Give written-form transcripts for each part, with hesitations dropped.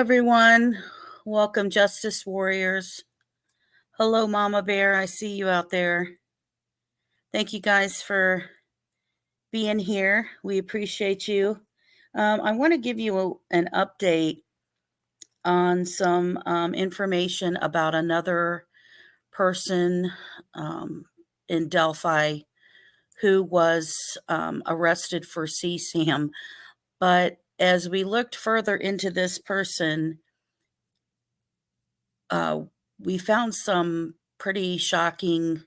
everyone. Welcome, Justice Warriors. Hello, Mama Bear. I see you out there. Thank you guys for being here. We appreciate you. I want to give you an update on some information about another person in Delphi who was arrested for CSAM. But as we looked further into this person, we found some pretty shocking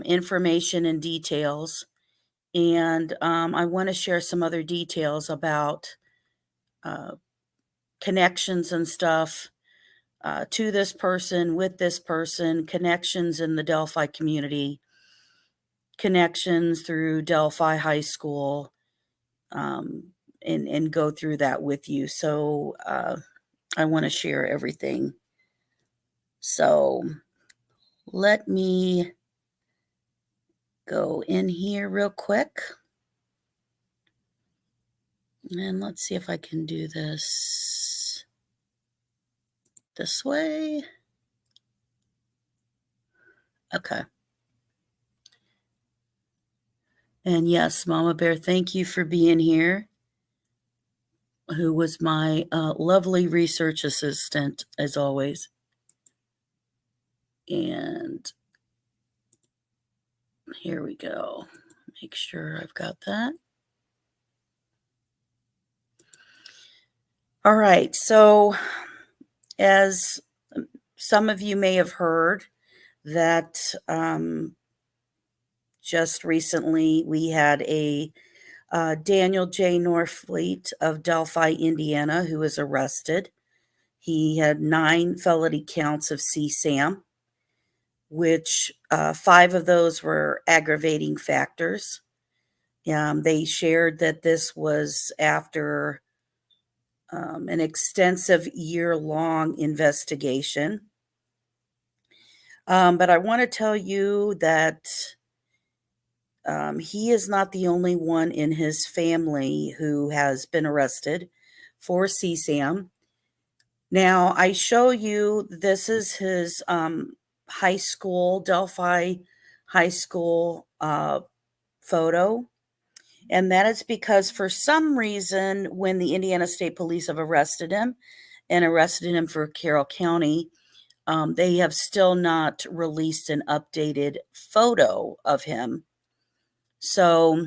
information and details. And I want to share some other details about connections and stuff to this person, with this person, connections in the Delphi community, connections through Delphi High School, and go through that with you. So I want to share everything. So let me go in here real quick. And let's see if I can do this way. Okay. And yes, Mama Bear, thank you for being here, who was my lovely research assistant, as always. And here we go. Make sure I've got that. All right. So as some of you may have heard, that just recently we had a Daniel J. Norfleet of Delphi, Indiana, who was arrested. He had 9 felony counts of CSAM, which 5 of those were aggravating factors. They shared that this was after an extensive year-long investigation. But I want to tell you that he is not the only one in his family who has been arrested for CSAM. Now, I show you, this is his high school, Delphi High School photo. And that is because for some reason, when the Indiana State Police have arrested him for Carroll County, they have still not released an updated photo of him. So,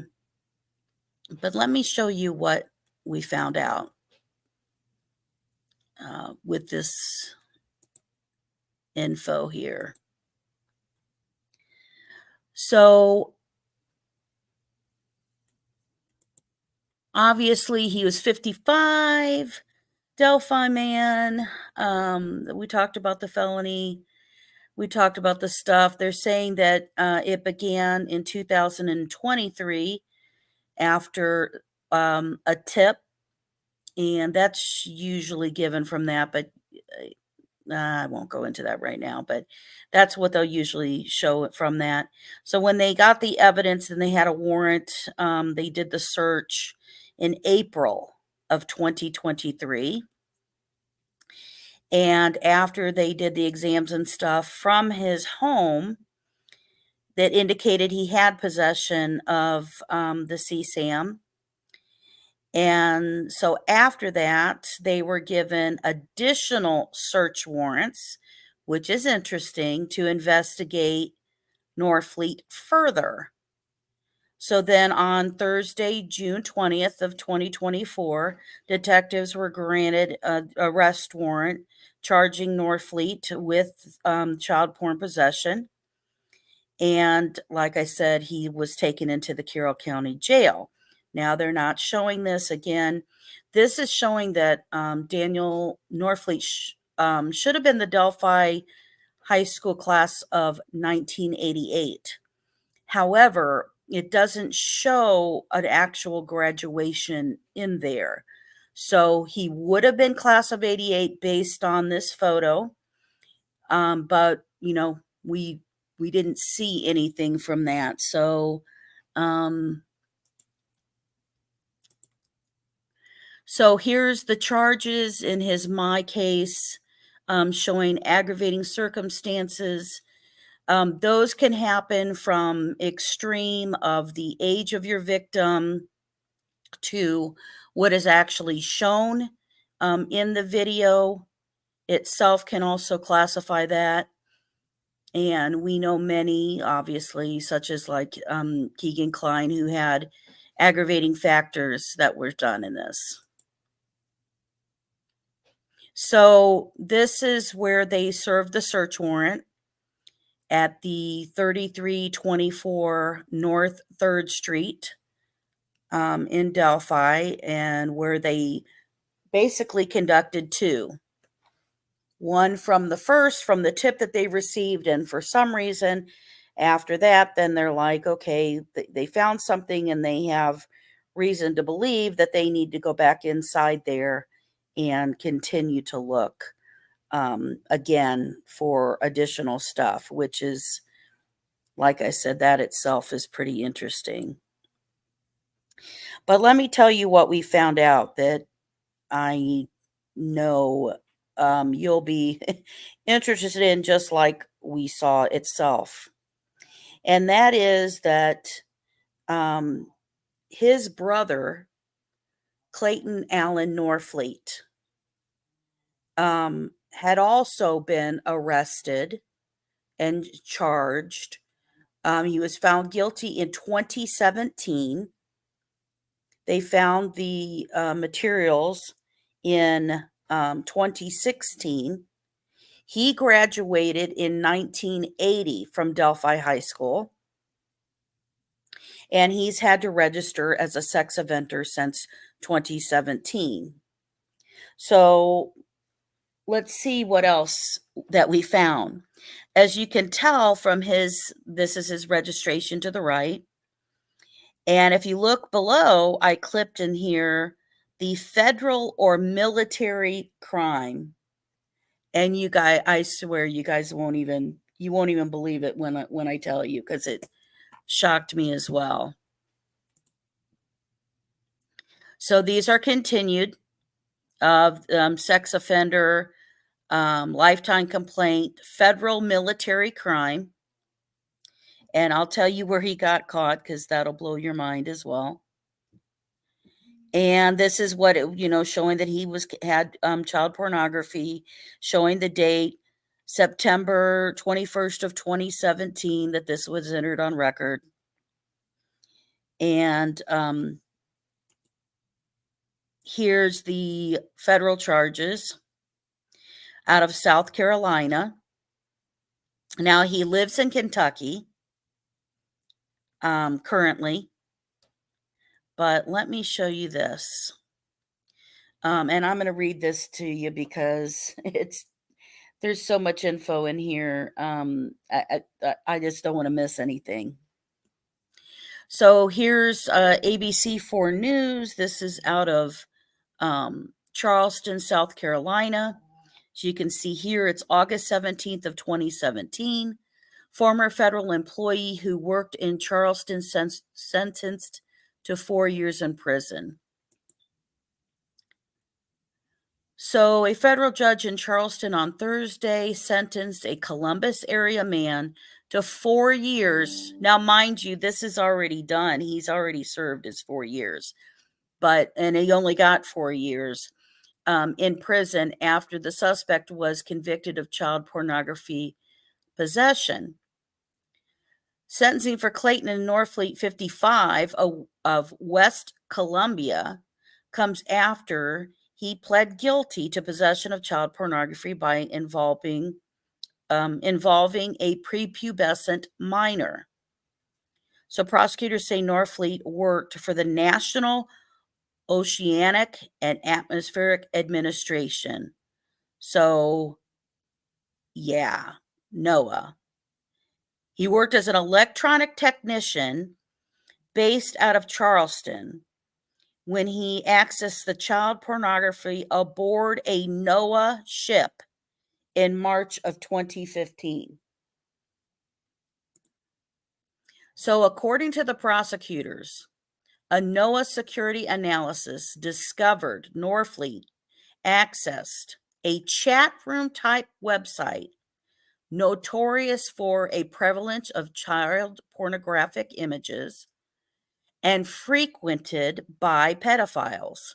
but let me show you what we found out with this info here. So, obviously, he was 55, Delphi man. We talked about the felony. We talked about the stuff. They're saying that it began in 2023 after a tip, and that's usually given from that, but I won't go into that right now, but that's what they'll usually show it from that. So when they got the evidence and they had a warrant, they did the search in April of 2023. And after they did the exams and stuff from his home that indicated he had possession of the CSAM. And so after that, they were given additional search warrants, which is interesting, to investigate Norfleet further. So then on Thursday, June 20th of 2024, detectives were granted an arrest warrant charging Norfleet with child porn possession. And like I said, he was taken into the Carroll County Jail. Now they're not showing this again. This is showing that Daniel Norfleet should have been the Delphi High School class of 1988. However, it doesn't show an actual graduation in there. So he would have been class of 88 based on this photo. But, you know, we didn't see anything from that. So, So here's the charges in his my case, showing aggravating circumstances. Those can happen from extreme of the age of your victim to what is actually shown in the video itself can also classify that. And we know many, obviously, such as like Kegan Kline, who had aggravating factors that were done in this. So this is where they served the search warrant at the 3324 North 3rd Street in Delphi, and where they basically conducted two. One from the tip that they received, and for some reason, after that, then they're like, okay, they found something and they have reason to believe that they need to go back inside there and continue to look again for additional stuff, which is, like I said, that itself is pretty interesting. But let me tell you what we found out that I know you'll be interested in, just like we saw itself. And that is that his brother, Clayton Allen Norfleet, had also been arrested and charged. He was found guilty in 2017. They found the materials in 2016. He graduated in 1980 from Delphi High School, and he's had to register as a sex offender since 2017. So let's see what else that we found. As you can tell from this is his registration to the right. And if you look below, I clipped in here the federal or military crime. And you guys, I swear you guys won't even believe it when I tell you, because it shocked me as well. So these are continued of sex offender, lifetime complaint, federal military crime. And I'll tell you where he got caught, because that'll blow your mind as well. And this is what showing that he had child pornography, showing the date September 21st of 2017 that this was entered on record. And here's the federal charges out of South Carolina. Now he lives in Kentucky currently. But let me show you this. And I'm going to read this to you because there's so much info in here. I just don't want to miss anything. So here's ABC4 News. This is out of Charleston, South Carolina. So you can see here it's August 17th of 2017. Former federal employee who worked in Charleston sentenced to 4 years in prison. So a federal judge in Charleston on Thursday sentenced a Columbus area man to 4 years. Now, mind you, this is already done. He's already served his 4 years, and he only got 4 years in prison after the suspect was convicted of child pornography possession. Sentencing for Clayton and Norfleet, 55, of West Columbia, comes after he pled guilty to possession of child pornography by involving a prepubescent minor. So prosecutors say Norfleet worked for the National Oceanic and Atmospheric Administration. So, yeah, NOAA. He worked as an electronic technician based out of Charleston when he accessed the child pornography aboard a NOAA ship in March of 2015. So according to the prosecutors, A NOAA security analysis discovered Norfleet accessed a chat room type website notorious for a prevalence of child pornographic images and frequented by pedophiles.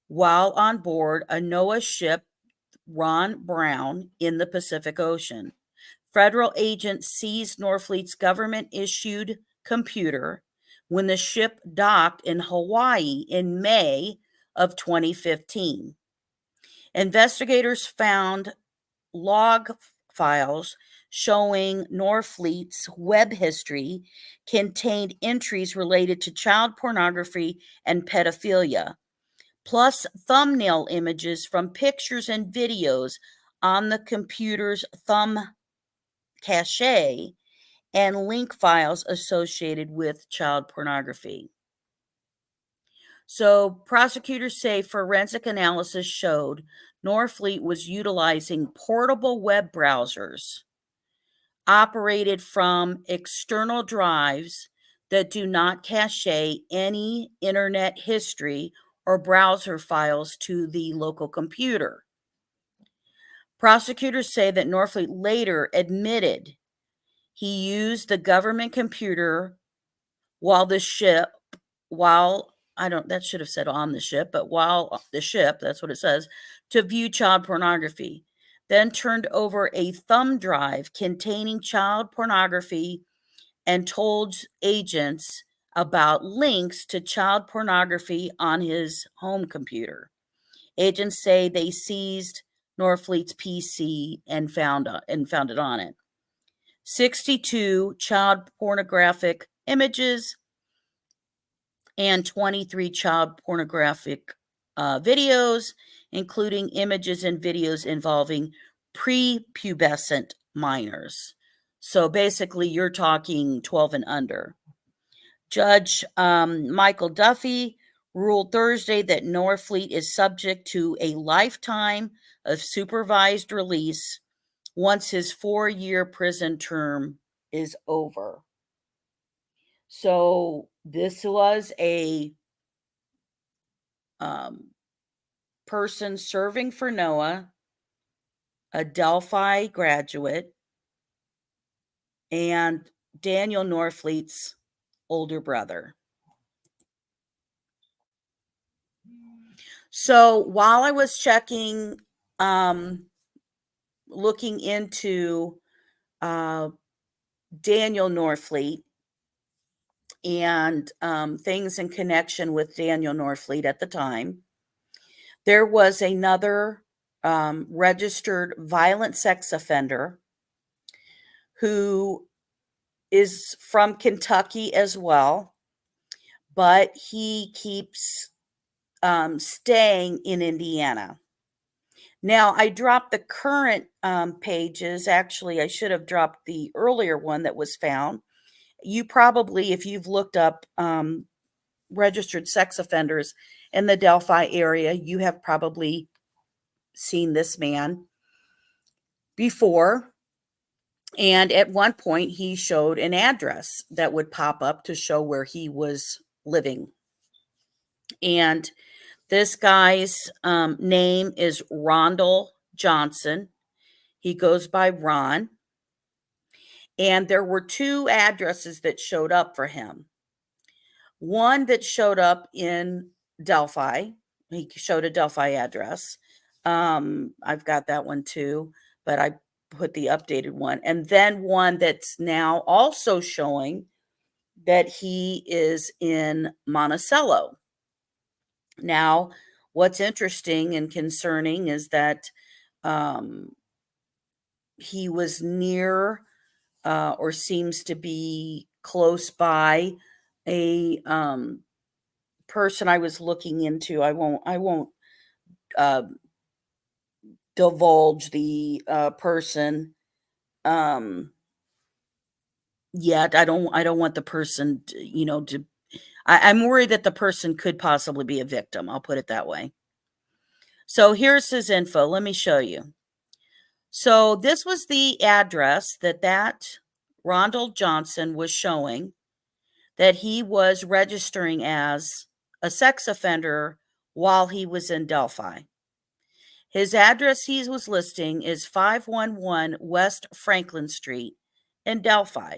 While on board a NOAA ship, Ron Brown, in the Pacific Ocean, federal agents seized Norfleet's government-issued computer when the ship docked in Hawaii in May of 2015. Investigators found log files showing Norfleet's web history contained entries related to child pornography and pedophilia, plus thumbnail images from pictures and videos on the computer's thumb cache and link files associated with child pornography. So prosecutors say forensic analysis showed Norfleet was utilizing portable web browsers operated from external drives that do not cache any internet history or browser files to the local computer. Prosecutors say that Norfleet later admitted he used the government computer while that should have said on the ship, but while the ship, that's what it says, to view child pornography, then turned over a thumb drive containing child pornography and told agents about links to child pornography on his home computer. Agents say they seized Norfleet's PC and found it on it. 62 child pornographic images and 23 child pornographic videos, including images and videos involving prepubescent minors. So basically, you're talking 12 and under. Judge Michael Duffy ruled Thursday that Norfleet is subject to a lifetime of supervised release once his 4-year prison term is over. So this was a person serving for NOAA, a Delphi graduate, and Daniel Norfleet's older brother. So while I was checking, looking into Daniel Norfleet and things in connection with Daniel Norfleet at the time, there was another registered violent sex offender who is from Kentucky as well, but he keeps staying in Indiana. Now, I dropped the current pages. Actually, I should have dropped the earlier one that was found. You probably, if you've looked up registered sex offenders in the Delphi area, you have probably seen this man before. And at one point, he showed an address that would pop up to show where he was living. And this guy's name is Rondal Johnson. He goes by Ron. And there were 2 addresses that showed up for him. One that showed up in Delphi. He showed a Delphi address. I've got that one too, but I put the updated one. And then one that's now also showing that he is in Monticello. Now, what's interesting and concerning is that he was near or seems to be close by a person I was looking into. I won't divulge the person yet. I don't want the person to, I'm worried that the person could possibly be a victim. I'll put it that way. So here's his info. Let me show you. So this was the address that Rondal Johnson was showing that he was registering as a sex offender while he was in Delphi. His address he was listing is 511 West Franklin Street in Delphi.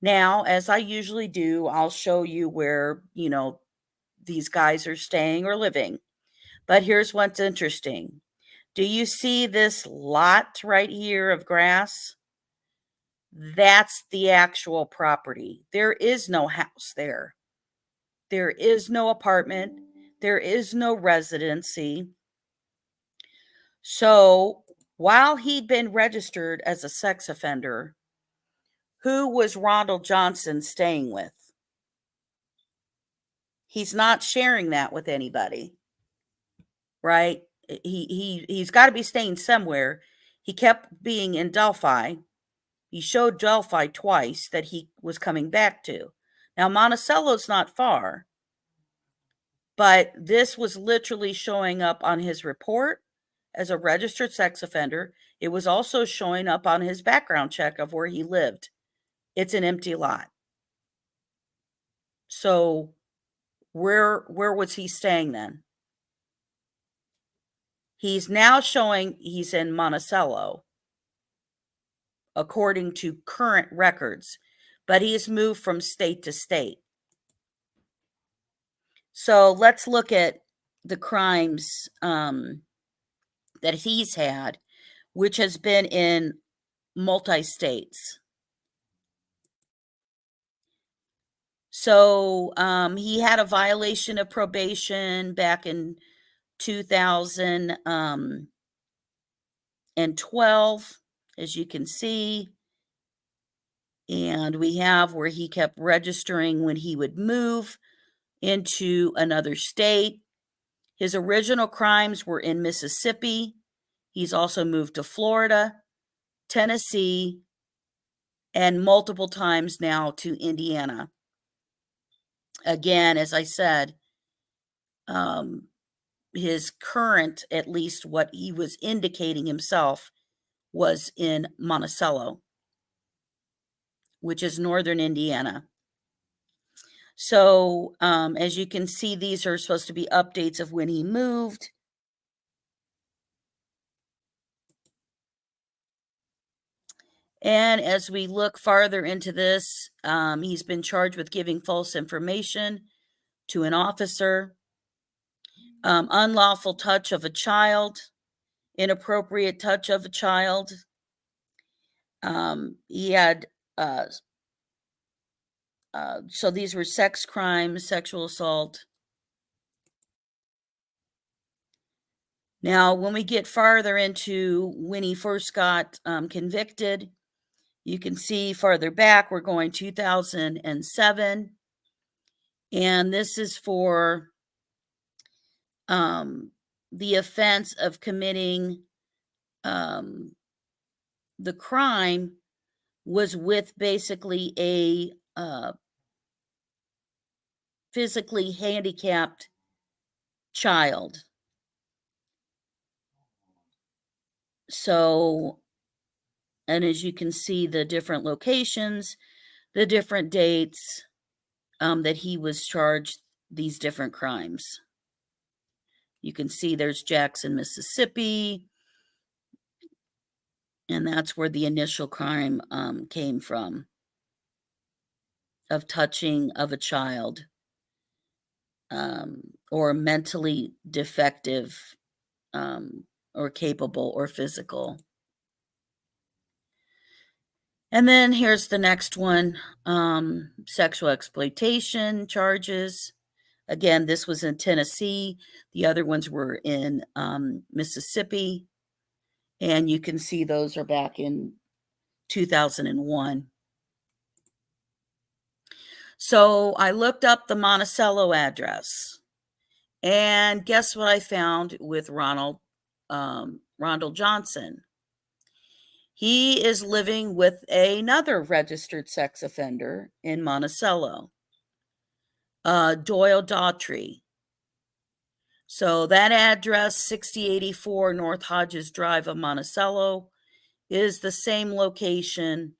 Now, as I usually do, I'll show you where, these guys are staying or living. But here's what's interesting. Do you see this lot right here of grass? That's the actual property. There is no house there. There is no apartment. There is no residency. So while he'd been registered as a sex offender, who was Rondal Johnson staying with? He's not sharing that with anybody, right? He's got to be staying somewhere. He kept being in Delphi. He showed Delphi twice that he was coming back to. Now, Monticello's not far, but this was literally showing up on his report as a registered sex offender. It was also showing up on his background check of where he lived. It's an empty lot. So where was he staying then? He's now showing he's in Monticello, according to current records, but he's moved from state to state. So let's look at the crimes that he's had, which has been in multi-states. So he had a violation of probation back in 2012, as you can see. And we have where he kept registering when he would move into another state. His original crimes were in Mississippi. He's also moved to Florida, Tennessee, and multiple times now to Indiana. Again, as I said, his current, at least what he was indicating himself, was in Monticello, which is northern Indiana. So, as you can see, these are supposed to be updates of when he moved. And as we look farther into this, he's been charged with giving false information to an officer, unlawful touch of a child, inappropriate touch of a child. He had, so these were sex crimes, sexual assault. Now, when we get farther into when he first got convicted, you can see farther back, we're going 2007. And this is for the offense of committing the crime was with basically a physically handicapped child. So, and as you can see, the different locations, the different dates that he was charged these different crimes. You can see there's Jackson, Mississippi, and that's where the initial crime came from, of touching of a child or mentally defective or capable or physical. And then here's the next one, sexual exploitation charges. Again, this was in Tennessee. The other ones were in Mississippi. And you can see those are back in 2001. So I looked up the Monticello address. And guess what I found with Rondal Johnson? He is living with another registered sex offender in Monticello, Doyle Daughtry. So that address, 6084 North Hodges Drive of Monticello, is the same location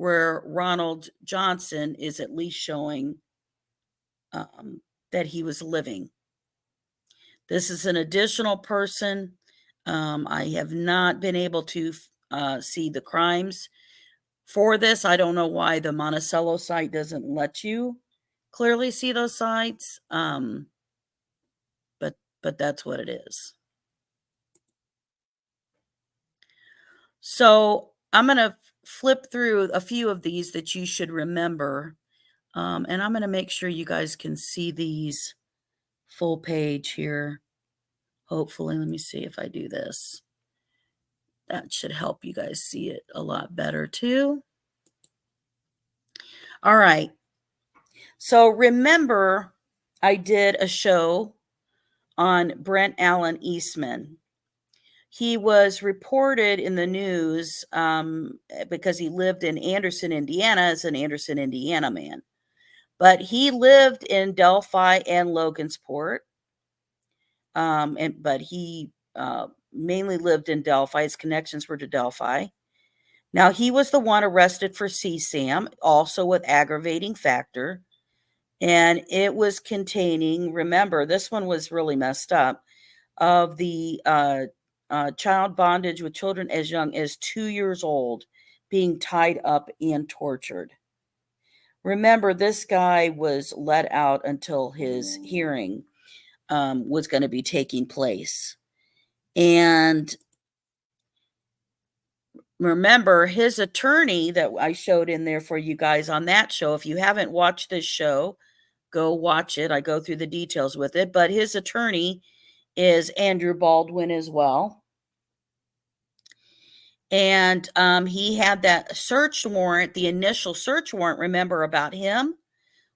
where Rondal Johnson is at least showing that he was living. This is an additional person. I have not been able to see the crimes for this. I don't know why the Monticello site doesn't let you clearly see those sites, but that's what it is. So I'm going to flip through a few of these that you should remember, and I'm going to make sure you guys can see these full page here. Hopefully, let me see if I do this. That should help you guys see it a lot better too. All right. So remember, I did a show on Brent Allen Eastman. He was reported in the news because he lived in Anderson, Indiana, as an Anderson, Indiana man. But he lived in Delphi and Logansport. But he mainly lived in Delphi. His connections were to Delphi. Now, he was the one arrested for CSAM, also with aggravating factor. And it was containing, remember, this one was really messed up, of the child bondage with children as young as 2 years old being tied up and tortured. Remember, this guy was let out until his hearing was going to be taking place. And remember, his attorney that I showed in there for you guys on that show, if you haven't watched this show, go watch it. I go through the details with it. But his attorney is Andrew Baldwin as well. And he had that search warrant, the initial search warrant, remember, about him,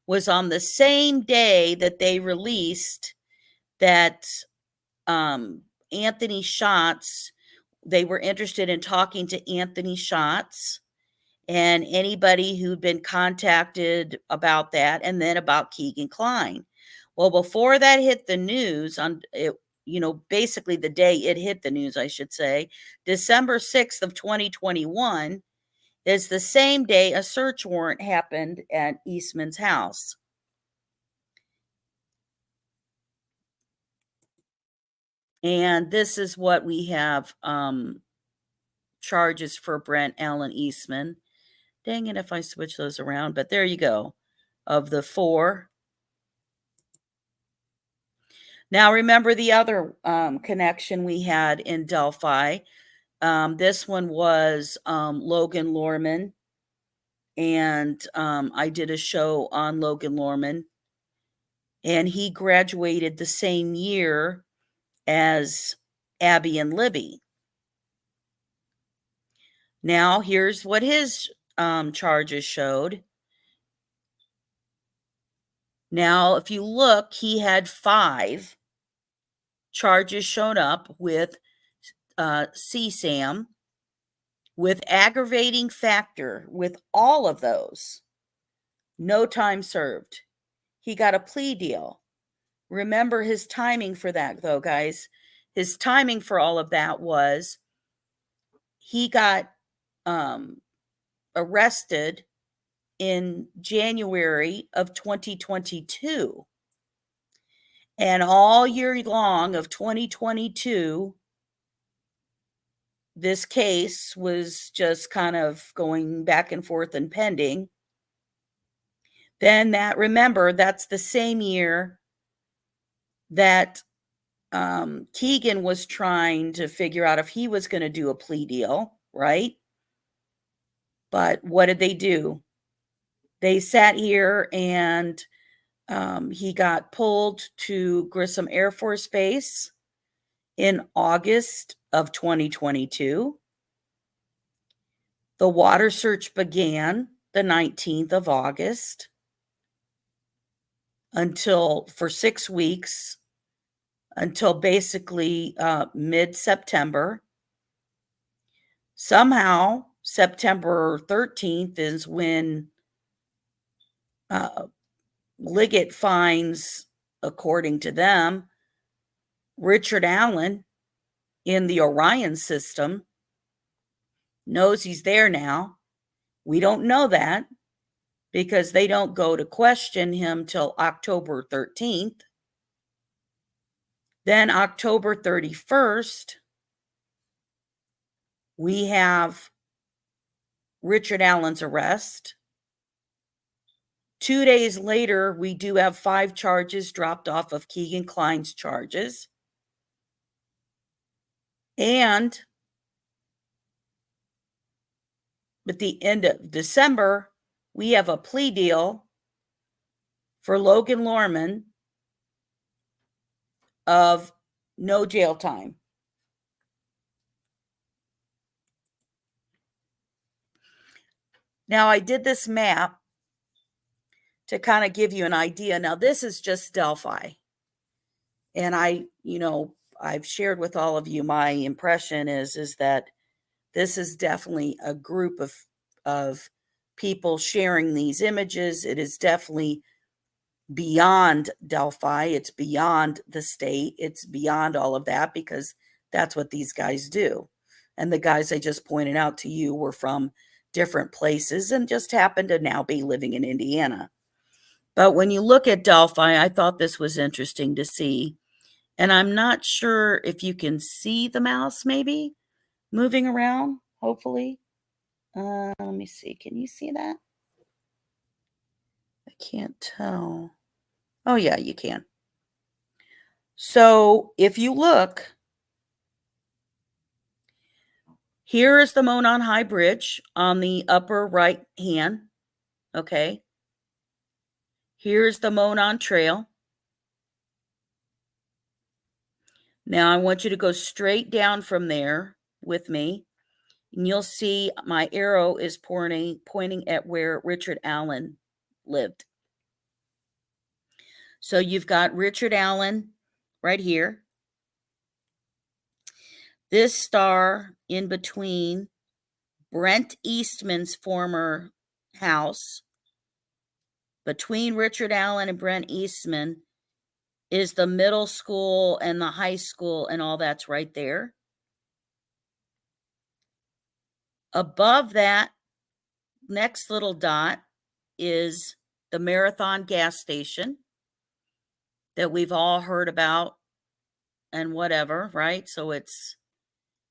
was on the same day that they released that Anthony Schatz, they were interested in talking to Anthony Schatz and anybody who'd been contacted about that, and then about Kegan Kline. Well, before that hit the news, on it, basically the day it hit the news, I should say, December 6th of 2021 is the same day a search warrant happened at Eastman's house. And this is what we have charges for Brent Allen Eastman. Dang it if I switch those around, but there you go, of the 4. Now, remember the other connection we had in Delphi. This one was Logan Lorman, and I did a show on Logan Lorman, and he graduated the same year as Abby and Libby. Now, here's what his charges showed. Now, if you look, he had 5 charges shown up with CSAM, with aggravating factor, with all of those. No time served. He got a plea deal. Remember his timing for that, though, guys. His timing for all of that was he got arrested in January of 2022. And all year long of 2022, this case was just kind of going back and forth and pending. Then remember, that's the same year that Kegan was trying to figure out if he was going to do a plea deal, right? But what did they do? They sat here and he got pulled to Grissom Air Force Base in August of 2022. The water search began the 19th of August for 6 weeks, until basically mid-September. Somehow, September 13th is when Liggett finds, according to them, Richard Allen in the Orion system, knows he's there now, We don't know that because they don't go to question him till October 13th. Then October 31st, we have Richard Allen's arrest. 2 days later, we do have 5 charges dropped off of Kegan Kline's charges. And at the end of December, we have a plea deal for Logan Lorman of no jail time. Now, I did this map to kind of give you an idea. Now, this is just Delphi. And I've shared with all of you, my impression is that this is definitely a group of people sharing these images. It is definitely beyond Delphi. It's beyond the state. It's beyond all of that because that's what these guys do. And the guys I just pointed out to you were from different places and just happened to now be living in Indiana. But when you look at Delphi, I thought this was interesting to see. And I'm not sure if you can see the mouse maybe moving around, hopefully. Let me see. Can you see that? I can't tell. Oh, yeah, you can. So if you look, here is the Monon High Bridge on the upper right hand. Okay. Here's the Monon Trail. Now I want you to go straight down from there with me. And you'll see my arrow is pointing at where Richard Allen lived. So you've got Richard Allen right here. This star in between Brent Eastman's former house, between Richard Allen and Brent Eastman, is the middle school and the high school and all that's right there. Above that next little dot is the Marathon gas station that we've all heard about and whatever, right? So it's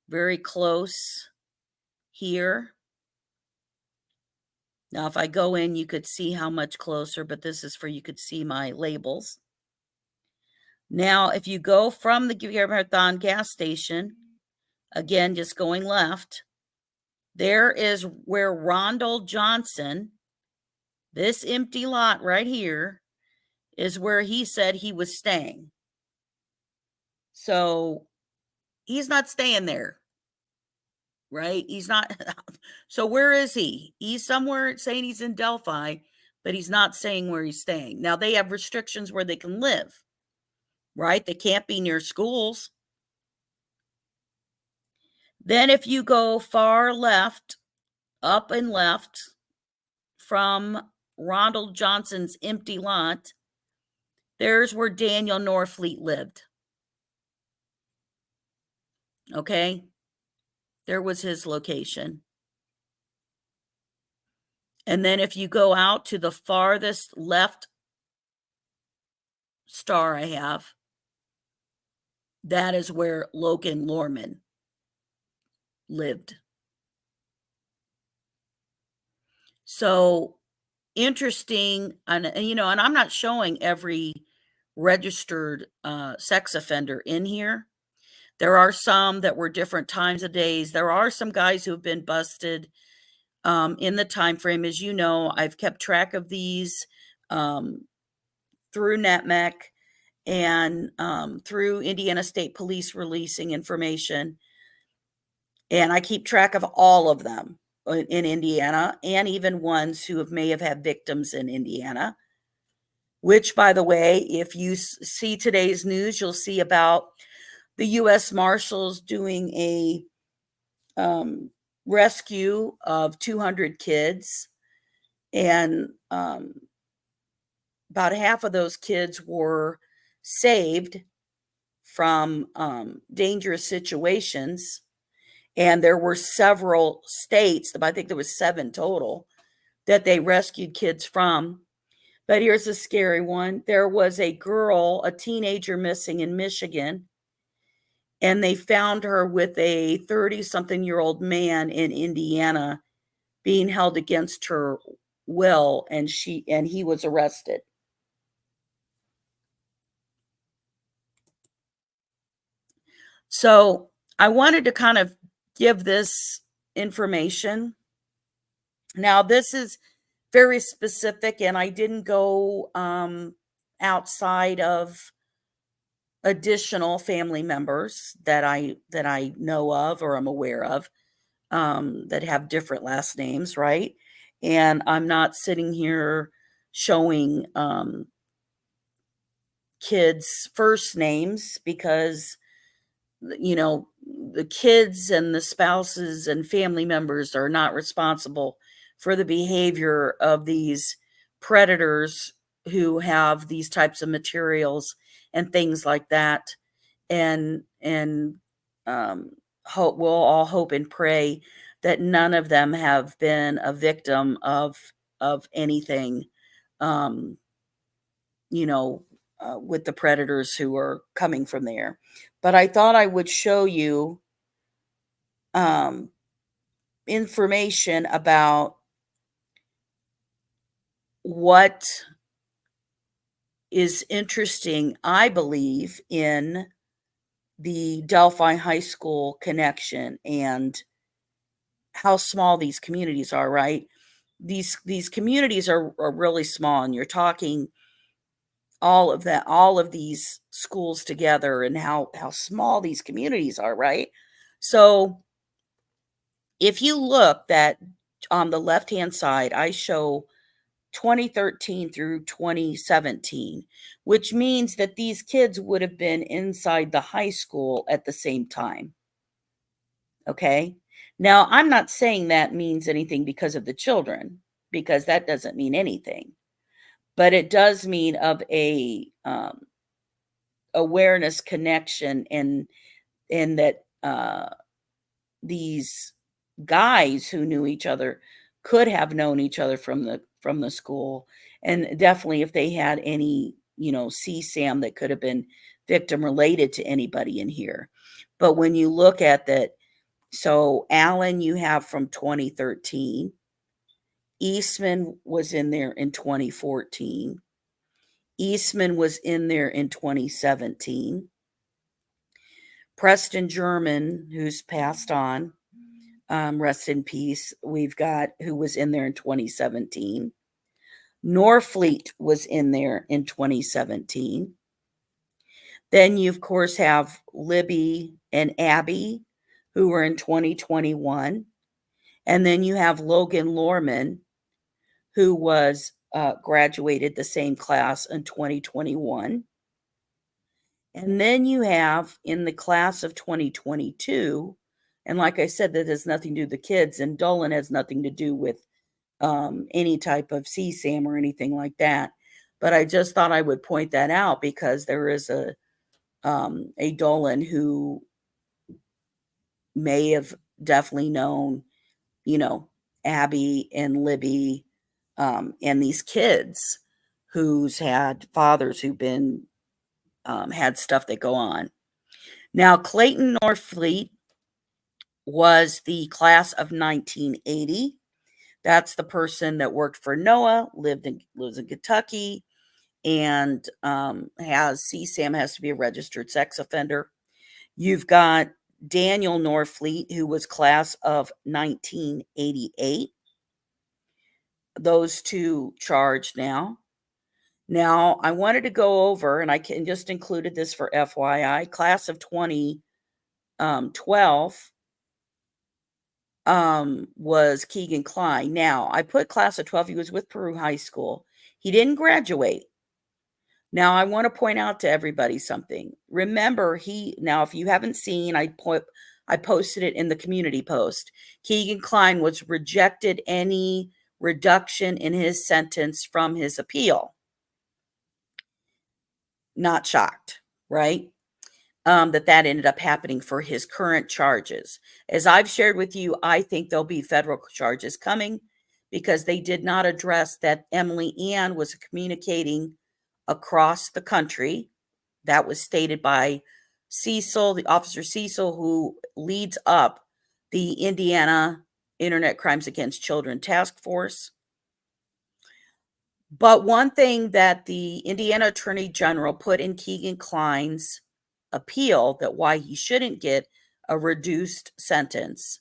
very close here. Now, if I go in, you could see how much closer, but this is for you could see my labels. Now, if you go from the Marathon gas station, again, just going left, there is where Rondal Johnson, this empty lot right here, is where he said he was staying. So he's not staying there, right? He's not. So where is he? He's somewhere saying he's in Delphi, but he's not saying where he's staying. Now, they have restrictions where they can live, right? They can't be near schools. Then if you go far left, up and left from Rondal Johnson's empty lot, there's where Daniel Norfleet lived. Okay? There was his location. And then if you go out to the farthest left star I have, that is where Logan Lorman lived. So interesting. And I'm not showing every registered sex offender in here. There are some that were different times of days. There are some guys who have been busted in the time frame. As you know, I've kept track of these through NetMec and through Indiana State Police releasing information. And I keep track of all of them in Indiana, and even ones who may have had victims in Indiana, which, by the way, if you see today's news, you'll see about the U.S. Marshals doing a rescue of 200 kids. And about half of those kids were saved from dangerous situations. And there were several states, I think there was 7 total, that they rescued kids from. But here's a scary one. There was a girl, a teenager missing in Michigan, and they found her with a 30-something-year-old man in Indiana being held against her will, and he was arrested. So I wanted to kind of give this information. Now, this is very specific, and I didn't go outside of additional family members that I know of or I'm aware of that have different last names, right? And I'm not sitting here showing kids' first names because the kids and the spouses and family members are not responsible for the behavior of these predators who have these types of materials and things like that. And we'll all hope and pray that none of them have been a victim of anything, um, with the predators who are coming from there. But I thought I would show you um, information about what is interesting, I believe, in the Delphi High School connection and how small these communities are, right? These communities are really small, and you're talking all of these schools together and how small these communities are, right? So if you look that on the left-hand side, I show 2013 through 2017, which means that these kids would have been inside the high school at the same time. Okay. Now, I'm not saying that means anything because of the children, because that doesn't mean anything, but it does mean of a awareness connection and that these guys who knew each other could have known each other from the school, and definitely if they had any CSAM that could have been victim related to anybody in here. But when you look at that, so Allen you have from 2013, Eastman was in there in 2014, Eastman was in there in 2017, Preston German, who's passed on, rest in peace, we've got who was in there in 2017. Norfleet was in there in 2017. Then you, of course, have Libby and Abby, who were in 2021. And then you have Logan Lorman, who was graduated the same class in 2021. And then you have in the class of 2022, and like I said, that has nothing to do with the kids, and Dolan has nothing to do with any type of CSAM or anything like that. But I just thought I would point that out because there is a Dolan who may have definitely known, Abby and Libby, and these kids who's had fathers who've been had stuff that go on. Now, Clayton Norfleet was the class of 1980. That's the person that worked for NOAA, lives in Kentucky, and has CSAM, has to be a registered sex offender. You've got Daniel Norfleet, who was class of 1988. Those two charged now. Now, I wanted to go over, and I can just included this for FYI, class of 2012 was Kegan Kline. Now, I put class of 12. He was with Peru High School. He didn't graduate. Now, I want to point out to everybody something. Remember, now, if you haven't seen, I posted it in the community post. Kegan Kline was rejected any reduction in his sentence from his appeal. Not shocked, right? that ended up happening for his current charges. As I've shared with you, I think there'll be federal charges coming because they did not address that Emily Ann was communicating across the country. That was stated by Cecil, the officer Cecil, who leads up the Indiana Internet Crimes Against Children Task Force. But one thing that the Indiana Attorney General put in Kegan Kline's appeal, that why he shouldn't get a reduced sentence,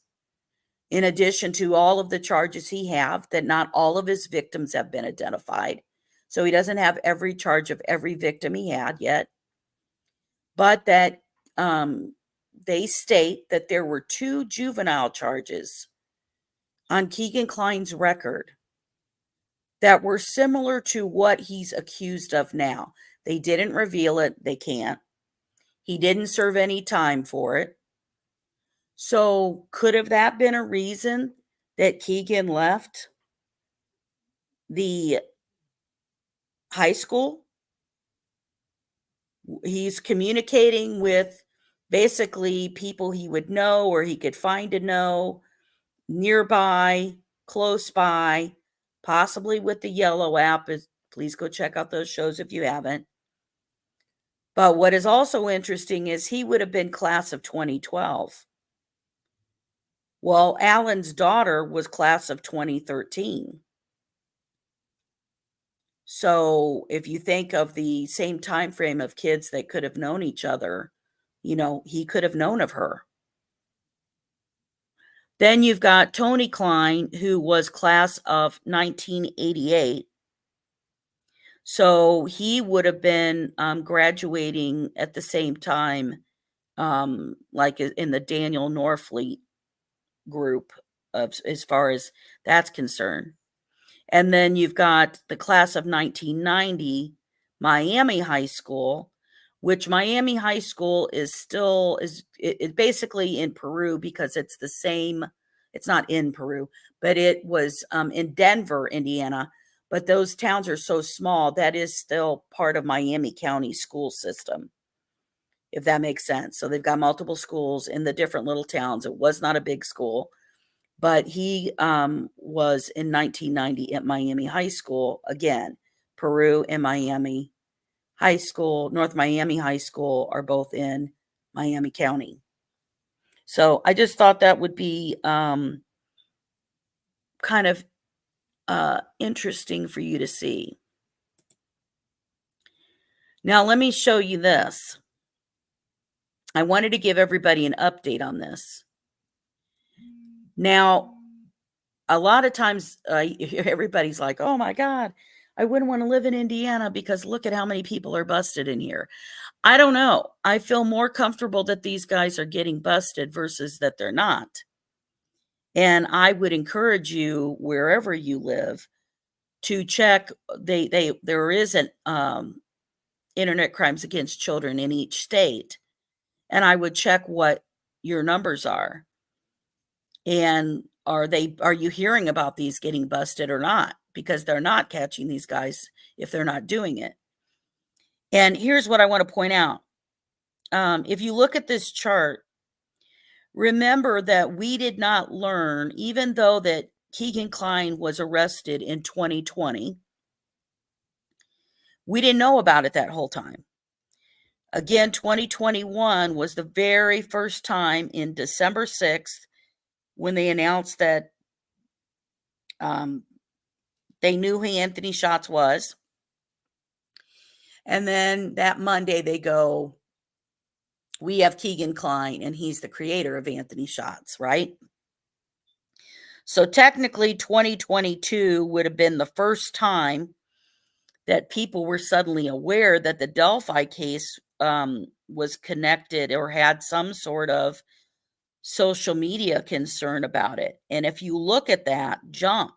in addition to all of the charges he have, that not all of his victims have been identified. So he doesn't have every charge of every victim he had yet, but that they state that there were 2 juvenile charges on Kegan Kline's record that were similar to what he's accused of now. They didn't reveal it. They can't. He didn't serve any time for it. So could have that been a reason that Kegan left the high school? He's communicating with basically people he would know or he could find to know nearby, close by, possibly with the Yellow app. Please go check out those shows if you haven't. But what is also interesting is he would have been class of 2012. Well, Alan's daughter was class of 2013. So if you think of the same time frame of kids that could have known each other, he could have known of her. Then you've got Tony Kline, who was class of 1988. So he would have been graduating at the same time, like in the Daniel Norfleet group, as far as that's concerned. And then you've got the class of 1990, Miami High School, which Miami High School is basically in Peru because it's the same. It's not in Peru, but it was in Denver, Indiana. But those towns are so small, that is still part of Miami County school system, if that makes sense. So they've got multiple schools in the different little towns. It was not a big school. But he was in 1990 at Miami High School. Again, Peru and Miami High School, North Miami High School are both in Miami County. So I just thought that would be kind of interesting for you to see. Now, let me show you this. I wanted to give everybody an update on this. Now, a lot of times everybody's like, oh my God, I wouldn't want to live in Indiana because look at how many people are busted in here. I don't know. I feel more comfortable that these guys are getting busted versus that they're not. And I would encourage you, wherever you live, to check. There is an Internet Crimes Against Children in each state. And I would check what your numbers are. And are you hearing about these getting busted or not? Because they're not catching these guys if they're not doing it. And here's what I want to point out. If you look at this chart, remember that we did not learn, even though that Kegan Kline was arrested in 2020, we didn't know about it that whole time. Again, 2021 was the very first time in December 6th when they announced that they knew who Anthony Schatz was. And then that Monday they go, we have Kegan Kline, and he's the creator of Anthony Schatz, right? So technically 2022 would have been the first time that people were suddenly aware that the DELPHI case was connected or had some sort of social media concern about it. And if you look at that jump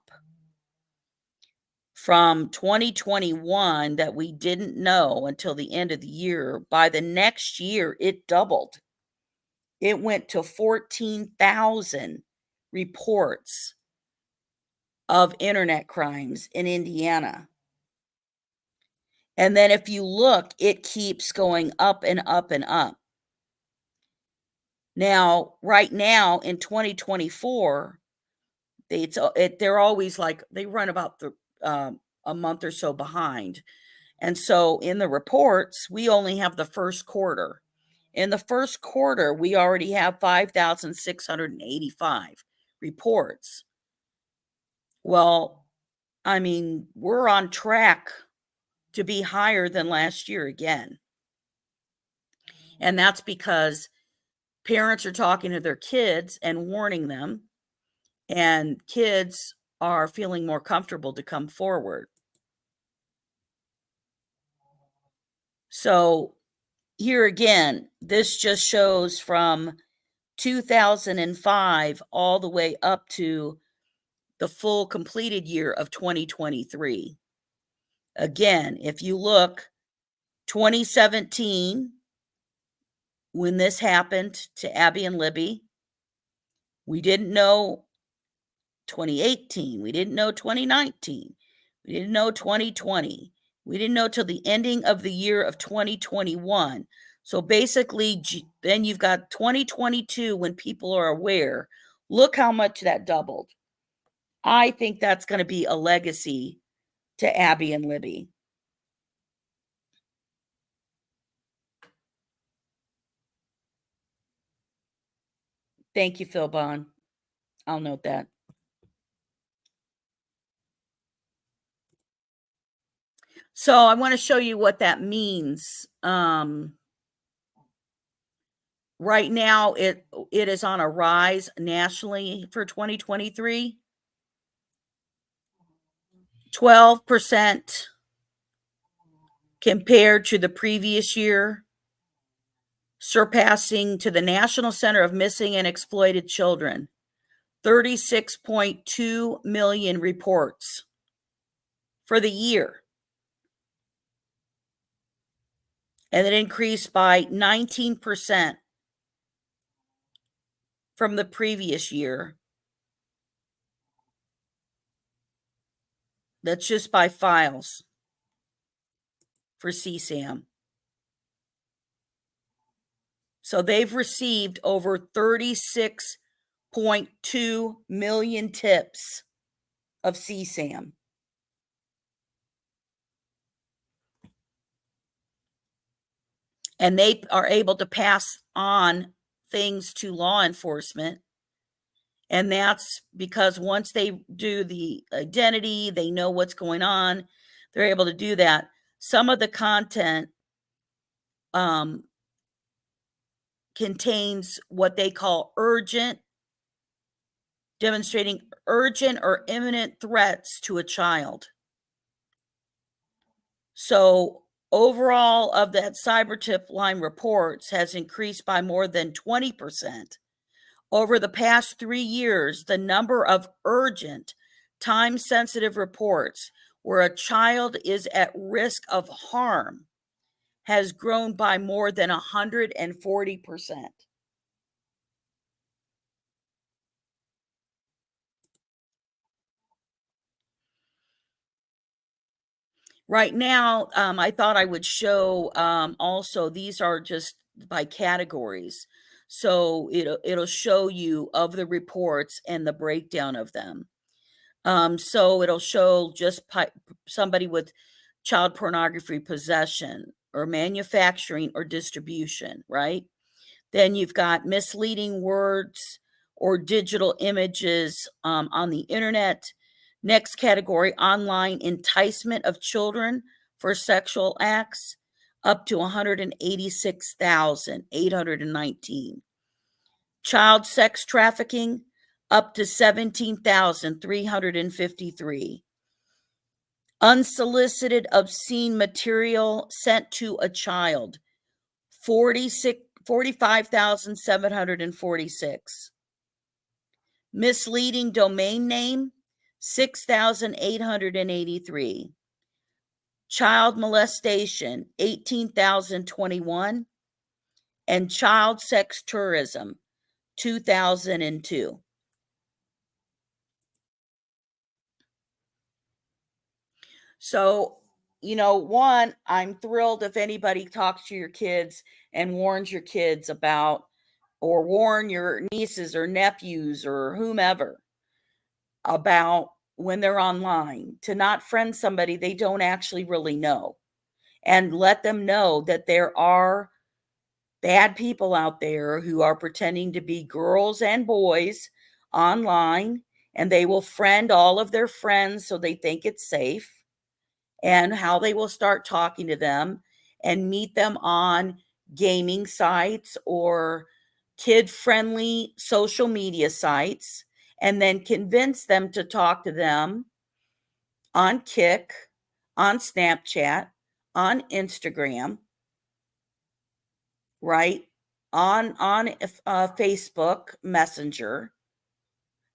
from 2021 that we didn't know until the end of the year, by the next year, it doubled. It went to 14,000 reports of internet crimes in Indiana. And then if you look, it keeps going up and up and up. Now, right now in 2024, they're always like they run about a month or so behind. And so in the reports, we only have the first quarter. In the first quarter, we already have 5,685 reports. Well, I mean, we're on track to be higher than last year again. And that's because parents are talking to their kids and warning them, and kids are feeling more comfortable to come forward. So here again, this just shows from 2005 all the way up to the full completed year of 2023. Again, if you look, 2017, when this happened to Abby and Libby, we didn't know 2018, we didn't know 2019, we didn't know 2020, we didn't know till the ending of the year of 2021. So basically, then you've got 2022 when people are aware. Look how much that doubled. I think that's going to be a legacy to Abby and Libby. Thank you, Phil Bond. I'll note that. So I want to show you what that means. Right now, it is on a rise nationally for 2023. 12% compared to the previous year, surpassing to the National Center of Missing and Exploited Children. 36.2 million reports for the year. And it increased by 19% from the previous year. That's just by files for CSAM. So they've received over 36.2 million tips of CSAM. And they are able to pass on things to law enforcement. And that's because once they do the identity, they know what's going on, they're able to do that. Some of the content contains what they call urgent, demonstrating urgent or imminent threats to a child. So overall of that cyber tip line reports has increased by more than 20%. Over the past 3 years, the number of urgent, time-sensitive reports where a child is at risk of harm has grown by more than 140%. Right now, I thought I would show also, these are just by categories. So it'll show you of the reports and the breakdown of them. So it'll show just somebody with child pornography possession or manufacturing or distribution, right? Then you've got misleading words or digital images on the internet. Next category, online enticement of children for sexual acts, up to 186,819. Child sex trafficking, up to 17,353. Unsolicited obscene material sent to a child, 45,746. Misleading domain name, 6,883. Child molestation, 18,021. And child sex tourism, 2,002. So, one, I'm thrilled if anybody talks to your kids and warns your kids about or warn your nieces or nephews or whomever about when they're online to not friend somebody they don't actually really know, and let them know that there are bad people out there who are pretending to be girls and boys online, and they will friend all of their friends so they think it's safe, and how they will start talking to them and meet them on gaming sites or kid-friendly social media sites, and then convince them to talk to them on Kik, on Snapchat, on Instagram, right? On Facebook Messenger,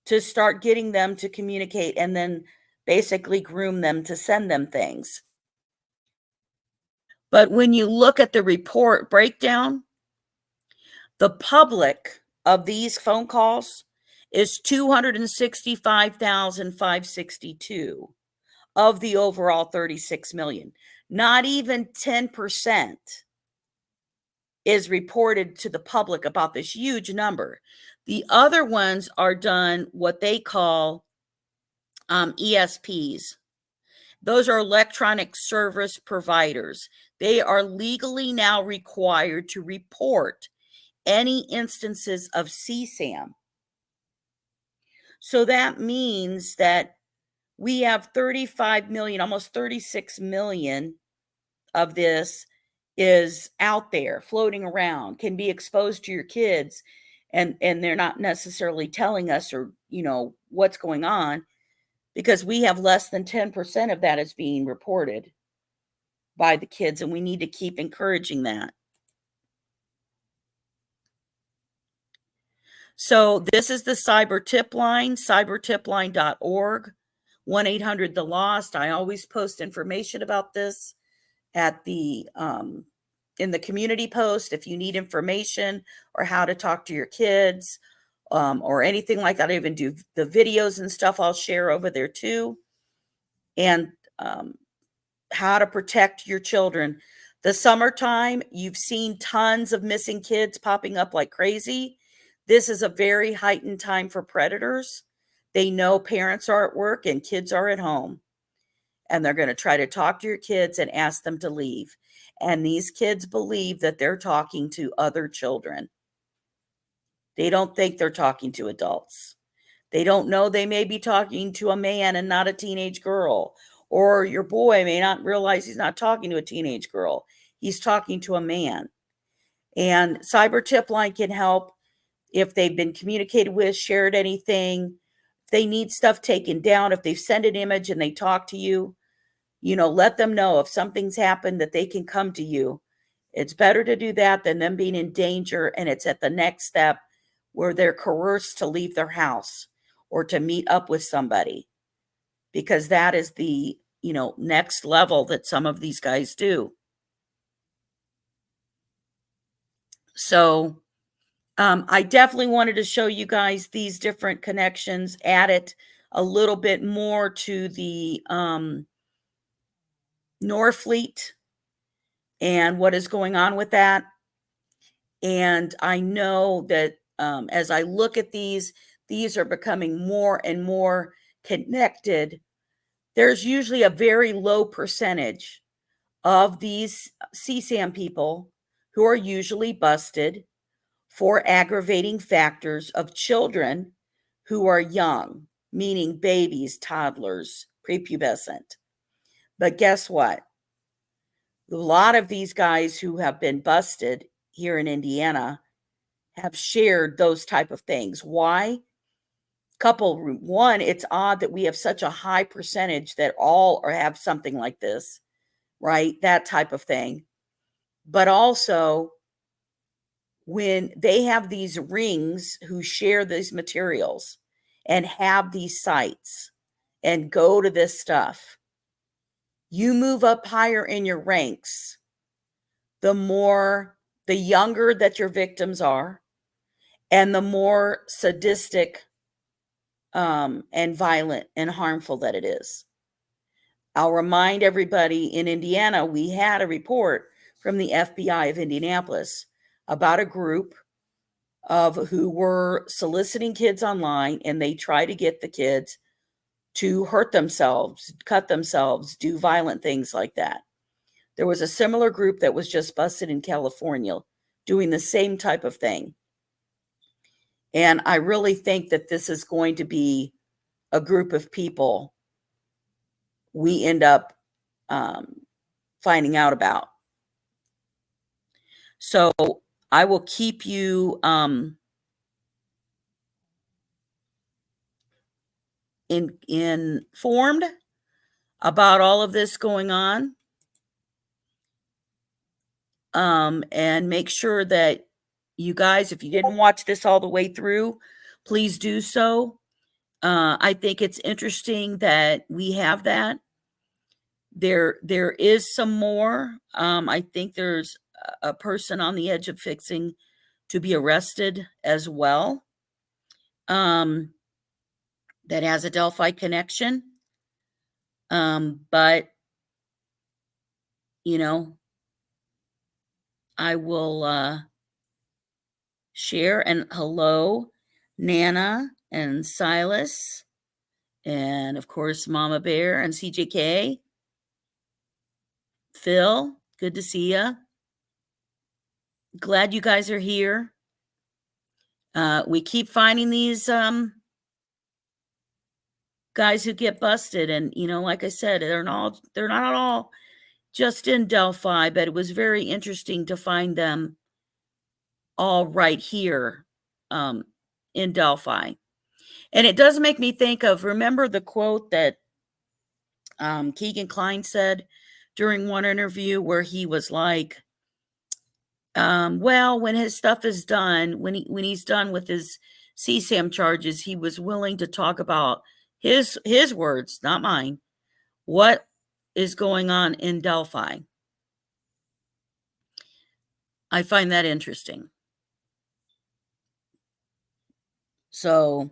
to start getting them to communicate, and then basically groom them to send them things. But when you look at the report breakdown, the public of these phone calls is 265,562 of the overall 36 million. Not even 10% is reported to the public about this huge number. The other ones are done what they call ESPs. Those are electronic service providers. They are legally now required to report any instances of CSAM. So that means that we have 35 million, almost 36 million of this is out there floating around, can be exposed to your kids, and they're not necessarily telling us, or what's going on, because we have less than 10% of that is being reported by the kids, and we need to keep encouraging that. So this is the cyber tip line, cybertipline.org, 1-800-THE-LOST. I always post information about this at the in the community post. If you need information or how to talk to your kids, or anything like that, I even do the videos and stuff I'll share over there too. And how to protect your children. The summertime, you've seen tons of missing kids popping up like crazy. This is a very heightened time for predators. They know parents are at work and kids are at home, and they're going to try to talk to your kids and ask them to leave. And these kids believe that they're talking to other children. They don't think they're talking to adults. They don't know they may be talking to a man and not a teenage girl. Or your boy may not realize he's not talking to a teenage girl. He's talking to a man. And Cyber Tip Line can help if they've been communicated with, shared anything, if they need stuff taken down, if they've sent an image and they talk to you, let them know if something's happened that they can come to you. It's better to do that than them being in danger, and it's at the next step where they're coerced to leave their house or to meet up with somebody, because that is the, next level that some of these guys do. So I definitely wanted to show you guys these different connections, add it a little bit more to the Norfleet and what is going on with that. And I know that as I look at these are becoming more and more connected. There's usually a very low percentage of these CSAM people who are usually busted for aggravating factors of children who are young, meaning babies, toddlers, prepubescent. But guess what? A lot of these guys who have been busted here in Indiana have shared those type of things. Why? One, it's odd that we have such a high percentage that all have something like this, right? That type of thing. But also, when they have these rings who share these materials and have these sites and go to this stuff, you move up higher in your ranks, the younger that your victims are, and the more sadistic and violent and harmful that it is. I'll remind everybody, in Indiana, we had a report from the FBI of Indianapolis about a group of who were soliciting kids online, and they try to get the kids to hurt themselves, cut themselves, do violent things like that. There was a similar group that was just busted in California doing the same type of thing. And I really think that this is going to be a group of people we end up finding out about. So I will keep you informed about all of this going on. And make sure that you guys, if you didn't watch this all the way through, please do so. I think it's interesting that we have that. There is some more. I think there's a person on the edge of fixing to be arrested as well, that has a Delphi connection. But, you know, I will share. And hello, Nana and Silas, and of course, Mama Bear and CJK. Phil, good to see you. Glad you guys are here. We keep finding these guys who get busted, and you know, like I said, they're not all just in Delphi, but it was very interesting to find them all right here in Delphi. And it does make me think of, remember the quote that Kegan Kline said during one interview where he was like, well, when his stuff is done, when he's done with his CSAM charges, he was willing to talk about his words, not mine, what is going on in Delphi. I find that interesting. So,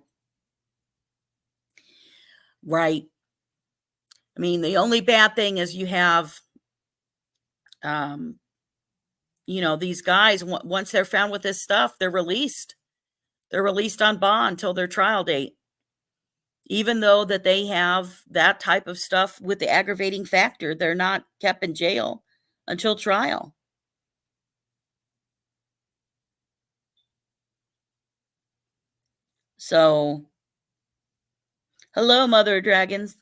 right. I mean, the only bad thing is you have, you know, these guys, once they're found with this stuff, they're released. They're released on bond till their trial date. Even though that they have that type of stuff with the aggravating factor, they're not kept in jail until trial. So, hello, Mother of Dragons.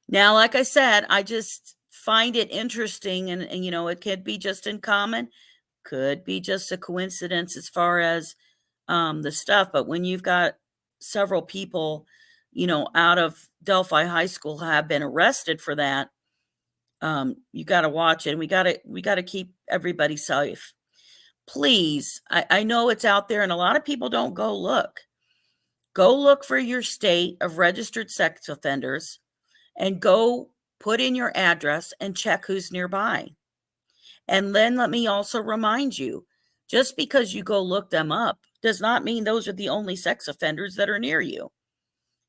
Now, like I said, I just find it interesting, and you know, it could be just in common, could be just a coincidence as far as the stuff. But when you've got several people, you know, out of Delphi High School have been arrested for that, you got to watch it. And we got to keep everybody safe. Please, I know it's out there, and a lot of people don't go look. Go look for your state of registered sex offenders, and go put in your address and check who's nearby. And then let me also remind you, just because you go look them up does not mean those are the only sex offenders that are near you.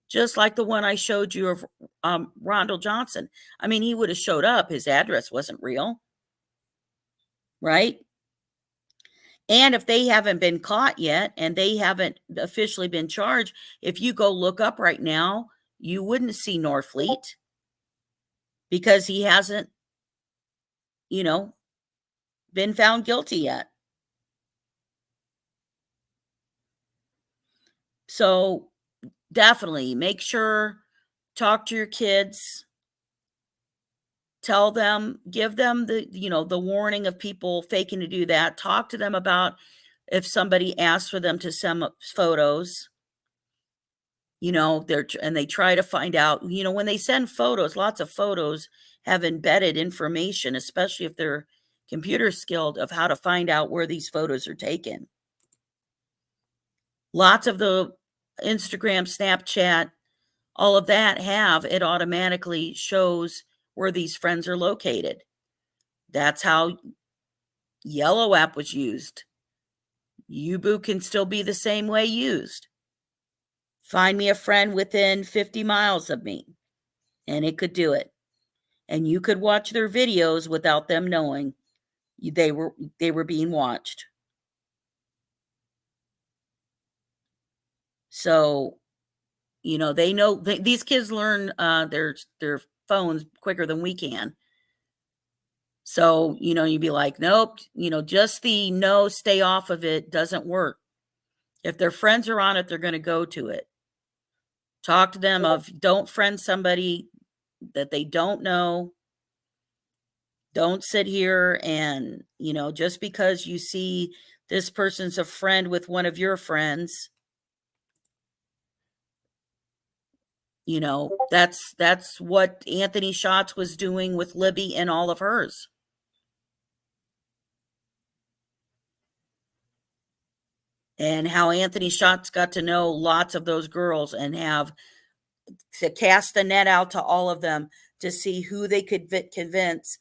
Just like the one I showed you of Rondal Johnson. I mean, he would have showed up. His address wasn't real, right? And if they haven't been caught yet and they haven't officially been charged, if you go look up right now, you wouldn't see Norfleet because he hasn't, you know, been found guilty yet. So definitely make sure, talk to your kids, tell them, give them the, you know, the warning of people faking to do that. Talk to them about if somebody asks for them to send photos, you know, and they try to find out, you know, when they send photos, lots of photos have embedded information, especially if they're computer skilled, of how to find out where these photos are taken. Lots of the Instagram, Snapchat, all of that it automatically shows where these friends are located. That's how Yellow app was used. Yubu can still be the same way used. Find me a friend within 50 miles of me, and it could do it. And you could watch their videos without them knowing. They were being watched. So, they know these kids learn their phones quicker than we can. So, you'd be like, nope, just the no, stay off of it doesn't work. If their friends are on it, they're going to go to it. Talk to them of don't friend somebody that they don't know. Don't sit here and, just because you see this person's a friend with one of your friends, that's what Anthony Schatz was doing with Libby and all of hers. And how Anthony Schatz got to know lots of those girls and have to cast the net out to all of them to see who they could convince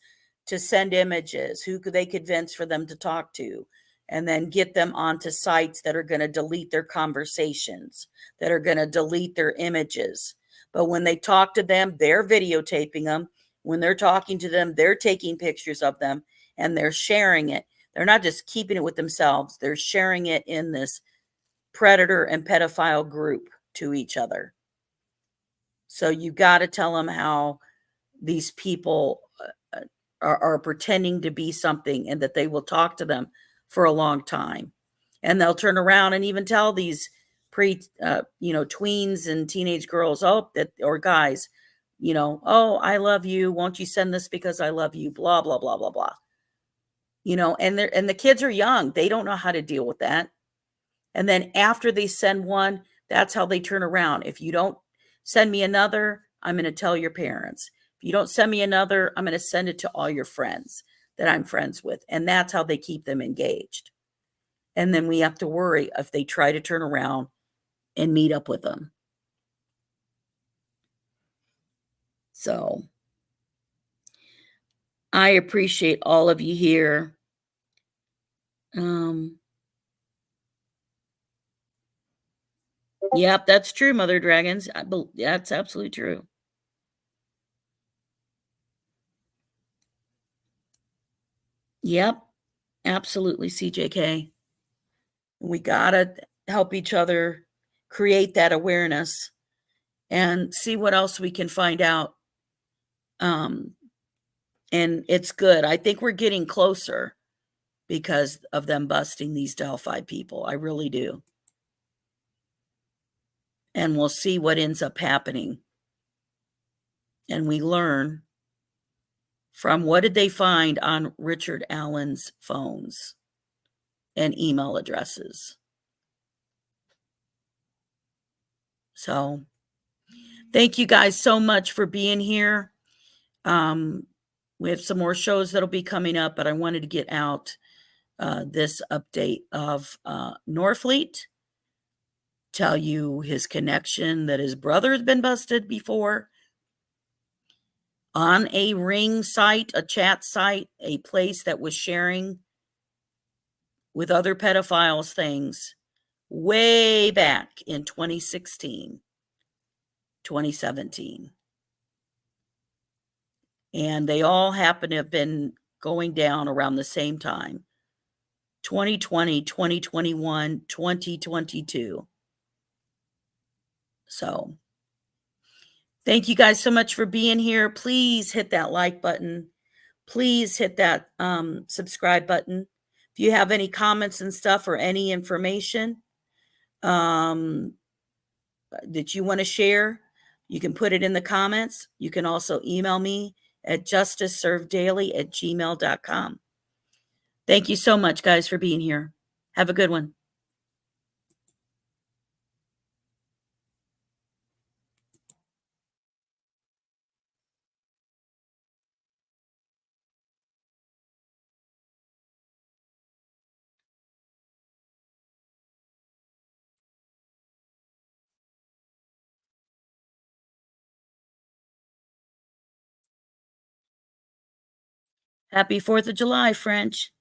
to send images, who could they convince for them to talk to, and then get them onto sites that are going to delete their conversations, that are going to delete their images. But when they talk to them, they're videotaping them. When they're talking to them, they're taking pictures of them and they're sharing it. They're not just keeping it with themselves. They're sharing it in this predator and pedophile group to each other. So you got to tell them how these people are pretending to be something and that they will talk to them for a long time. And they'll turn around and even tell these tweens and teenage girls, or guys, oh, I love you. Won't you send this because I love you? Blah, blah, blah, blah, blah. And the kids are young. They don't know how to deal with that. And then after they send one, that's how they turn around. If you don't send me another, I'm going to tell your parents. If you don't send me another, I'm going to send it to all your friends that I'm friends with. And that's how they keep them engaged. And then we have to worry if they try to turn around and meet up with them. So I appreciate all of you here. Yep, that's true, Mother Dragons. That's absolutely true. Yep, absolutely, CJK. We got to help each other create that awareness and see what else we can find out. And it's good. I think we're getting closer because of them busting these Delphi people. I really do. And we'll see what ends up happening. And we learn from what did they find on Richard Allen's phones and email addresses. So thank you guys so much for being here. We have some more shows that'll be coming up, but I wanted to get out this update of Norfleet, tell you his connection that his brother has been busted before on a ring site, a chat site, a place that was sharing with other pedophiles things way back in 2016, 2017. And they all happen to have been going down around the same time, 2020, 2021, 2022. So thank you guys so much for being here. Please hit that like button. Please hit that subscribe button. If you have any comments and stuff or any information that you want to share, you can put it in the comments. You can also email me at justiceserveddaily@gmail.com. Thank you so much, guys, for being here. Have a good one. Happy 4th of July, French.